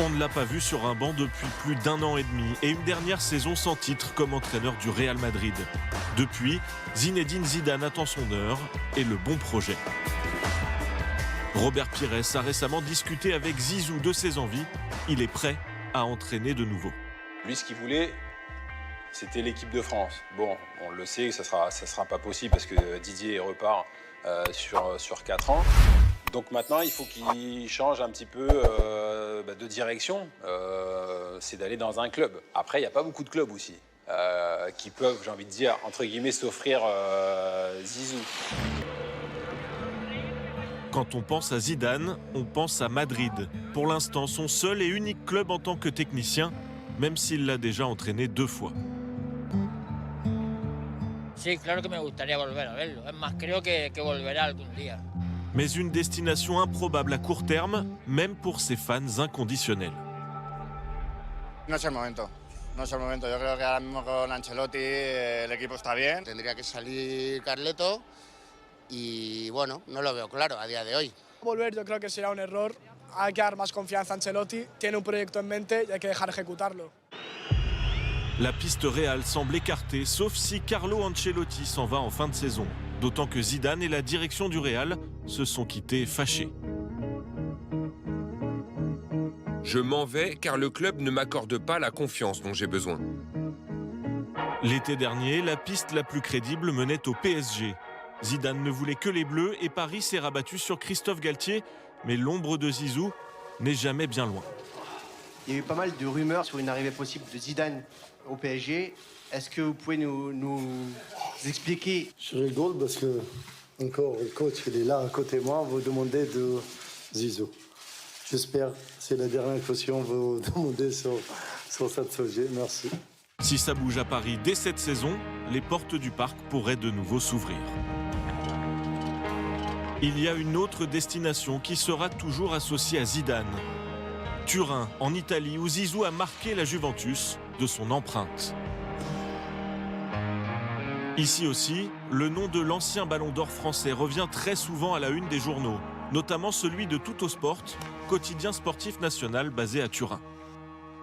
On ne l'a pas vu sur un banc depuis plus d'1 an et demi et une dernière saison sans titre comme entraîneur du Real Madrid. Depuis, Zinedine Zidane attend son heure et le bon projet. Robert Pires a récemment discuté avec Zizou de ses envies. Il est prêt à entraîner de nouveau. Lui, ce qu'il voulait, c'était l'équipe de France. Bon, on le sait, ça sera pas possible parce que Didier repart sur 4 ans. Donc maintenant, il faut qu'il change un petit peu de direction. C'est d'aller dans un club. Après, il n'y a pas beaucoup de clubs aussi qui peuvent, j'ai envie de dire, entre guillemets, s'offrir Zizou. Quand on pense à Zidane, on pense à Madrid. Pour l'instant, son seul et unique club en tant que technicien, même s'il l'a déjà entraîné 2 fois. Sí, claro que me gustaría volver a verlo. Es más, creo que volverá algún día. Mais une destination improbable à court terme, même pour ses fans inconditionnels. No es el momento. No es el momento. Yo creo que ahora mismo con Ancelotti el equipo está bien. Tendría que salir Carleto y bueno, no lo veo claro a día de hoy. Volver yo creo que será un error. Hay que dar más confianza a Ancelotti. Tiene un proyecto en mente y hay que dejar ejecutarlo. La piste Real semble écartée, sauf si Carlo Ancelotti s'en va en fin de saison. D'autant que Zidane et la direction du Real se sont quittés fâchés. Je m'en vais car le club ne m'accorde pas la confiance dont j'ai besoin. L'été dernier, la piste la plus crédible menait au PSG. Zidane ne voulait que les Bleus et Paris s'est rabattu sur Christophe Galtier, mais l'ombre de Zizou n'est jamais bien loin. Il y a eu pas mal de rumeurs sur une arrivée possible de Zidane au PSG. Est-ce que vous pouvez nous expliquer? Je rigole parce que, encore, le coach, il est là à côté de moi, vous demandez de Zizou. J'espère que c'est la dernière question que vous demandez sur cette sujet. Merci. Si ça bouge à Paris dès cette saison, les portes du parc pourraient de nouveau s'ouvrir. Il y a une autre destination qui sera toujours associée à Zidane. Turin, en Italie, où Zizou a marqué la Juventus de son empreinte. Ici aussi, le nom de l'ancien ballon d'or français revient très souvent à la une des journaux, notamment celui de Tuttosport, quotidien sportif national basé à Turin.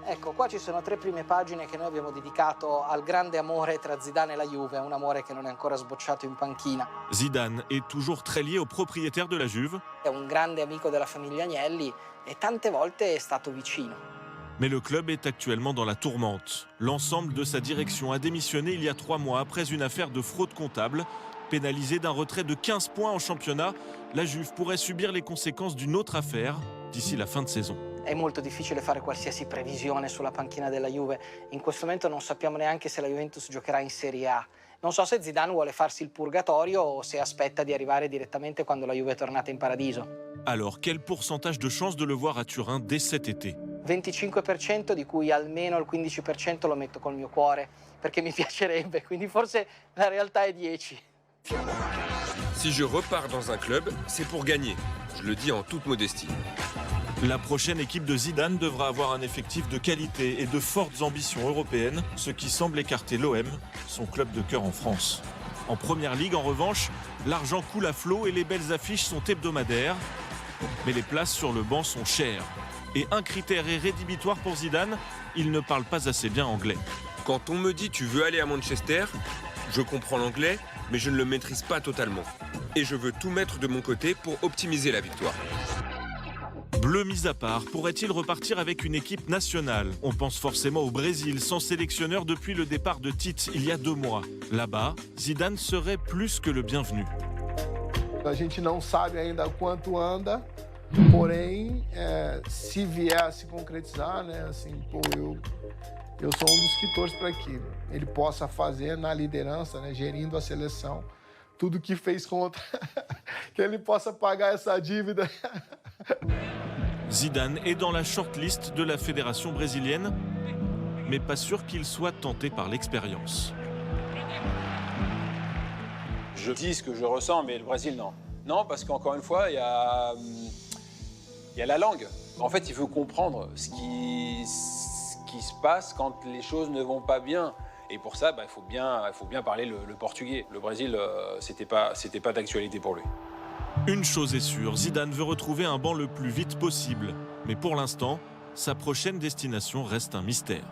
Ecco, qua ci sono 3 prime pagine che noi abbiamo dedicato al grande amore tra Zidane e la Juve, un amore che non è ancora sbocciato in panchina. Zidane est toujours très lié au propriétaire de la Juve. È un grande amico della famiglia Agnelli e tante volte è stato vicino. Mais le club est actuellement dans la tourmente. L'ensemble de sa direction a démissionné il y a 3 mois après une affaire de fraude comptable. Pénalisée d'un retrait de 15 points en championnat, la Juve pourrait subir les conséquences d'une autre affaire d'ici la fin de saison. È molto difficile fare qualsiasi previsione sulla panchina della Juve. In questo momento non sappiamo neanche se la Juventus giocherà in Serie A. Non so se Zidane vuole farsi il purgatorio o se aspetta di arrivare direttamente quando la Juve è tornata in paradiso. Alors, quel pourcentage de chances de le voir à Turin dès cet été? 25%, di cui almeno il 15% lo metto col mio cuore, perché mi piacerebbe, quindi forse la realtà è 10. Si je repars dans un club, c'est pour gagner. Je le dis en toute modestie. La prochaine équipe de Zidane devra avoir un effectif de qualité et de fortes ambitions européennes, ce qui semble écarter l'OM, son club de cœur en France. En première ligue, en revanche, l'argent coule à flot et les belles affiches sont hebdomadaires. Mais les places sur le banc sont chères. Et un critère est rédhibitoire pour Zidane, il ne parle pas assez bien anglais. Quand on me dit tu veux aller à Manchester, je comprends l'anglais, mais je ne le maîtrise pas totalement. Et je veux tout mettre de mon côté pour optimiser la victoire. Bleu mis à part, pourrait-il repartir avec une équipe nationale? On pense forcément au Brésil, sans sélectionneur depuis le départ de Tite il y a 2 mois. Là-bas, Zidane serait plus que le bienvenu. A gente não sabe ainda quanto anda, porém, se vier a se concretizar, né, assim, pô, eu sou dos que torce para que ele possa fazer na liderança, né, gerindo a seleção, tudo que fez contra, que ele possa pagar essa dívida. Zidane est dans la shortlist de la fédération brésilienne, mais pas sûr qu'il soit tenté par l'expérience. Je dis ce que je ressens, mais le Brésil, non. Non, parce qu'encore une fois, il y a la langue. En fait, il faut comprendre ce qui se passe quand les choses ne vont pas bien. Et pour ça, il faut bien parler le portugais. Le Brésil, c'était pas d'actualité pour lui. Une chose est sûre, Zidane veut retrouver un banc le plus vite possible. Mais pour l'instant, sa prochaine destination reste un mystère.